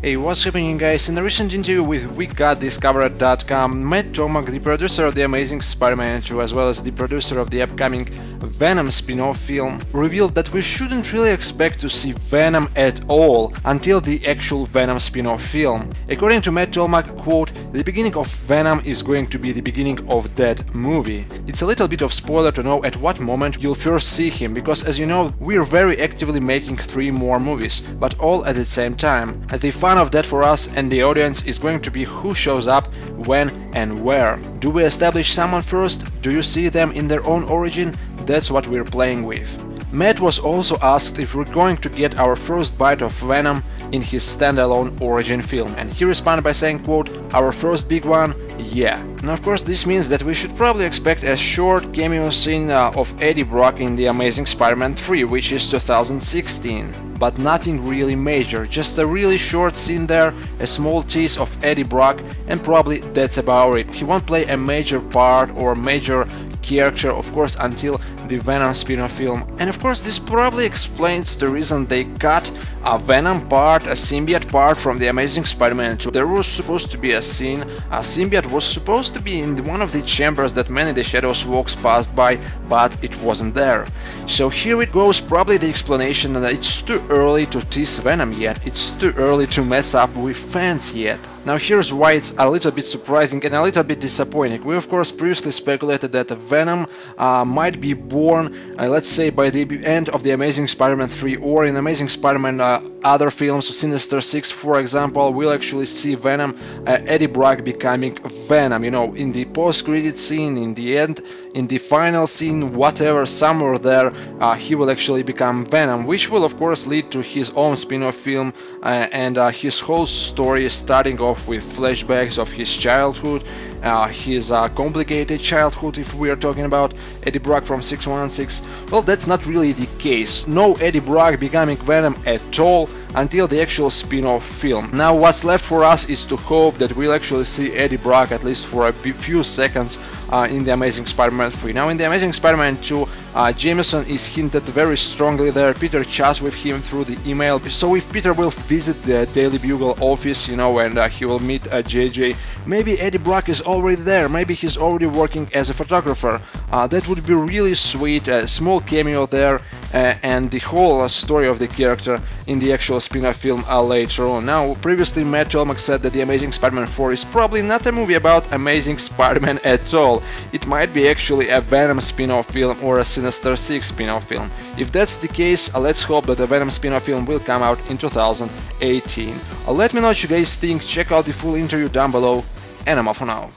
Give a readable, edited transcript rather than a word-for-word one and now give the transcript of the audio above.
Hey, what's happening, guys? In a recent interview with WeGotDiscovered.com, Matt Tomac, the producer of The Amazing Spider-Man 2 as well as the producer of the upcoming Venom spin-off film, revealed that we shouldn't really expect to see Venom at all until the actual Venom spin-off film. According to Matt Tomac, quote, "The beginning of Venom is going to be the beginning of that movie." It's a little bit of spoiler to know at what moment you'll first see him, because as you know, we're very actively making 3 more movies, but all at the same time. The fun of that for us and the audience is going to be who shows up, when and where. Do we establish someone first? Do you see them in their own origin? That's what we're playing with. Matt was also asked if we're going to get our first bite of Venom in his standalone origin film, and he responded by saying, quote, "Our first big one? Yeah." Now of course this means that we should probably expect a short cameo scene of Eddie Brock in The Amazing Spider-Man 3, which is 2016. But nothing really major, just a really short scene there, a small tease of Eddie Brock, and probably that's about it. He won't play a major part or major character, of course, until the Venom spin-off film. And of course this probably explains the reason they cut a Venom part, a symbiote part from The Amazing Spider-Man 2. There was supposed to be a scene, a symbiote was supposed to be in one of the chambers that Man in the Shadows walks past by, but it wasn't there. So here it goes, probably the explanation that it's too early to tease Venom yet, it's too early to mess up with fans yet. Now here's why it's a little bit surprising and a little bit disappointing. We of course previously speculated that Venom might be born, let's say, by the end of The Amazing Spider-Man 3 or in Amazing Spider-Man other films, Sinister Six for example. We'll actually see Venom, Eddie Brock becoming Venom, you know, in the post-credit scene, in the end, in the final scene, whatever, somewhere there, he will actually become Venom, which will of course lead to his own spin-off film and his whole story, starting off with flashbacks of his childhood, his complicated childhood, if we are talking about Eddie Brock from 616. Well, that's not really the case. No Eddie Brock becoming Venom at all until the actual spin-off film. Now what's left for us is to hope that we'll actually see Eddie Brock at least for a few seconds in The Amazing Spider-Man 3. Now in The Amazing Spider-Man 2, Jameson is hinted very strongly there. Peter chats with him through the email, so if Peter will visit the Daily Bugle office, you know, and he will meet JJ, maybe Eddie Brock is already there, maybe he's already working as a photographer. That would be really sweet, a small cameo there, and the whole story of the character in the actual spin-off film later on. Now, previously Matt Tomac said that The Amazing Spider-Man 4 is probably not a movie about Amazing Spider-Man at all. It might be actually a Venom spin-off film or a Sinister Six spin-off film. If that's the case, let's hope that the Venom spin-off film will come out in 2018. Let me know what you guys think, check out the full interview down below, and I'm off for now.